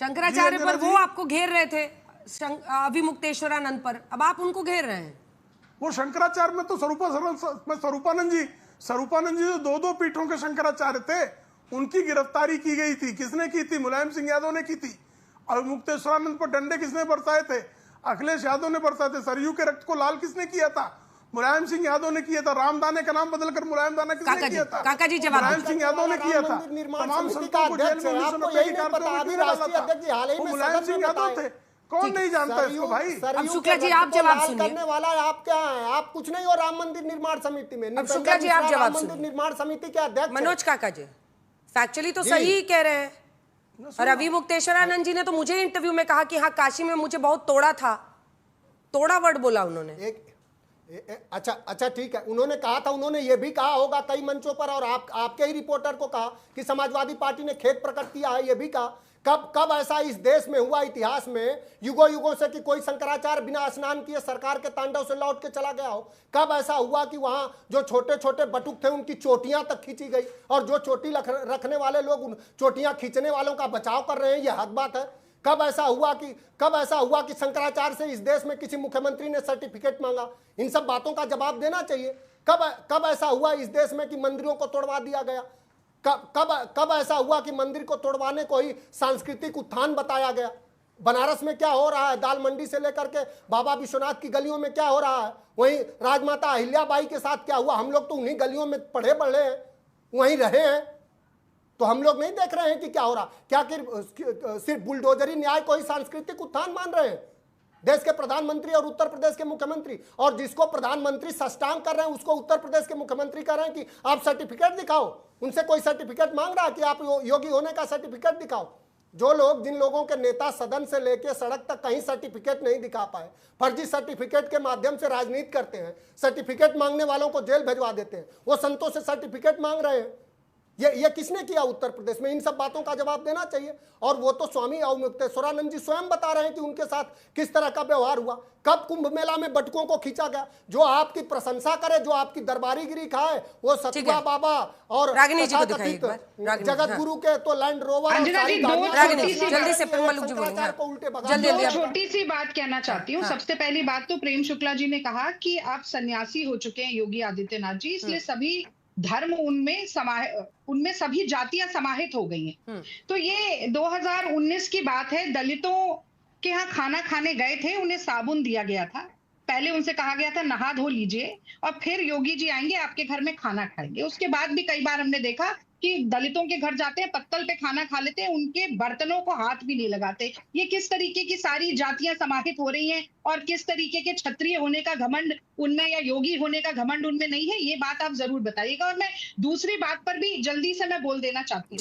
शंकराचार्य पर वो आपको घेर रहे थे, अभिमुक्तेश्वरानंद पर, अब आप उनको घेर रहे हैं। वो शंकराचार्य में तो स्वरूपानंद जी जो दो पीठों के शंकराचार्य थे, उनकी गिरफ्तारी की गई थी। किसने की थी? मुलायम सिंह यादव ने की थी। अभिमुक्तेश्वरानंद पर डंडे किसने बरसाए थे? अखिलेश यादव ने बरसाए थे। सरयू के रक्त को लाल किसने किया था? मुलायम सिंह यादव ने किया था। रामदाने का नाम बदलकर मुलायम दाना किसने किया था? काका जी जवाब। मुलायम सिंह यादव ने किया था। तमाम संतों को जेल में 1990 की कार्यक्रम में मुलायम सिंह यादव थे। कौन नहीं जानता इसको भाई? अब शुक्ला जी आप जवाब सुनिए। करने वाला आप क्या हैं? आप कुछ नहीं हो राम मंदिर निर्माण समिति में। अब शुक्ला जी आप जवाब मंदिर निर्माण समिति के अध्यक्ष मनोज काका जी फैक्चुअली तो सही कह रहे हैं। और अभिमुक्तेश्वरानंद जी ने तो मुझे इंटरव्यू में कहा कि हाँ काशी में मुझे बहुत तोड़ा था, तोड़ा वर्ड बोला उन्होंने। अच्छा ठीक है, उन्होंने कहा था। उन्होंने ये भी कहा होगा कई मंचों पर, और आपके ही रिपोर्टर को कहा कि समाजवादी पार्टी ने खेद प्रकट किया है। ये भी कहा कब ऐसा इस देश में हुआ इतिहास में युगों युगों से कि कोई शंकराचार्य बिना स्नान किए सरकार के तांडव से लौट के चला गया हो? कब ऐसा हुआ कि वहां जो छोटे छोटे बटुक थे उनकी चोटियां तक खींची गई, और जो चोटी रखने वाले लोग उन चोटियां खींचने वालों का बचाव कर रहे हैं? यह हद बात है। कब ऐसा हुआ कि शंकराचार्य से इस देश में किसी मुख्यमंत्री ने सर्टिफिकेट मांगा? इन सब बातों का जवाब देना चाहिए। कब ऐसा हुआ इस देश में कि मंदिरों को तोड़वा दिया गया? कब ऐसा हुआ कि मंदिर को तोड़वाने को ही सांस्कृतिक उत्थान बताया गया? बनारस में क्या हो रहा है, दाल मंडी से लेकर के बाबा विश्वनाथ की गलियों में क्या हो रहा है, वहीं राजमाता अहिल्याबाई के साथ क्या हुआ? हम लोग तो उन्हीं गलियों में पढ़े बढ़े हैं, वहीं रहे हैं, तो हम लोग नहीं देख रहे हैं कि क्या हो रहा? क्या सिर्फ बुलडोजरी न्याय को ही सांस्कृतिक उत्थान मान रहे हैं? देश के प्रधानमंत्री और उत्तर प्रदेश के मुख्यमंत्री, और जिसको प्रधानमंत्री सष्टांग कर रहे हैं उसको उत्तर प्रदेश के मुख्यमंत्री कह रहे हैं कि आप सर्टिफिकेट दिखाओ। उनसे कोई सर्टिफिकेट मांग रहा है कि आप योगी होने का सर्टिफिकेट दिखाओ। जिन लोगों के नेता सदन से लेके सड़क तक कहीं सर्टिफिकेट नहीं दिखा पाए, फर्जी सर्टिफिकेट के माध्यम से राजनीति करते हैं, सर्टिफिकेट मांगने वालों को जेल भिजवा देते हैं, वो संतों से सर्टिफिकेट मांग रहे हैं। ये किसने किया उत्तर प्रदेश में? इन सब बातों का जवाब देना चाहिए। और वो तो स्वामी अवमुक्तेश्वरानंद जी स्वयं बता रहे हैं कि उनके साथ किस तरह का व्यवहार हुआ। कब कुंभ मेला में बटुकों को खींचा गया? जो आपकी प्रशंसा करे, जो आपकी दरबारीगिरी खाए, वो सतुआ बाबा और जगत गुरु के तो लैंड रोवर को उल्टे भगा। छोटी सी बात कहना चाहती हूँ। सबसे पहली बात तो प्रेम शुक्ला जी ने कहा कि आप सन्यासी हो चुके हैं योगी आदित्यनाथ जी, इसलिए सभी धर्म उनमें सभी जातियां समाहित हो गई हैं। तो ये 2019 की बात है। दलितों के यहाँ खाना खाने गए थे, उन्हें साबुन दिया गया था। पहले उनसे कहा गया था नहा धो लीजिए और फिर योगी जी आएंगे आपके घर में खाना खाएंगे। उसके बाद भी कई बार हमने देखा कि दलितों के घर जाते हैं, पत्तल पे खाना खा लेते हैं, उनके बर्तनों को हाथ भी नहीं लगाते। ये किस तरीके की सारी जातियां समाहित हो रही हैं, और किस तरीके के क्षत्रिय होने का घमंड उनमें या योगी होने का घमंड उनमें नहीं है, ये बात आप जरूर बताइएगा। और मैं दूसरी बात पर भी जल्दी से मैं बोल देना चाहती हूँ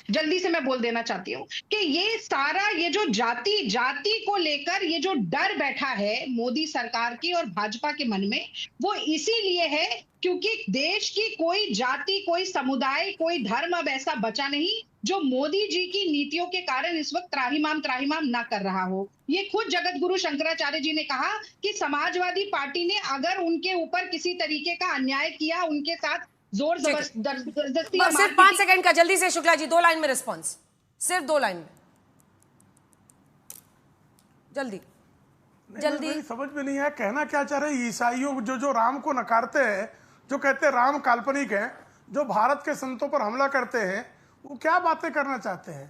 जल्दी से मैं बोल देना चाहती हूँ कि ये सारा ये जो जाति को लेकर ये जो डर बैठा है मोदी सरकार की और भाजपा के मन में, वो इसीलिए है क्योंकि देश की कोई जाति, कोई समुदाय, कोई धर्म अब ऐसा बचा नहीं जो मोदी जी की नीतियों के कारण इस वक्त त्राहिमाम ना कर रहा हो। ये खुद जगत गुरु शंकराचार्य जी ने कहा कि समाजवादी पार्टी ने अगर उनके ऊपर किसी तरीके का अन्याय किया, उनके साथ जोर जबरदस्ती। सिर्फ 5 सेकंड का जल्दी से शुक्ला जी 2 लाइन में रिस्पॉन्स, सिर्फ 2 लाइन में जल्दी। समझ में नहीं है कहना क्या चाह रहे हैं। ईसाइयों जो राम को नकारते हैं, जो कहते हैं राम काल्पनिक है, जो भारत के संतों पर हमला करते हैं, वो क्या बातें करना चाहते हैं?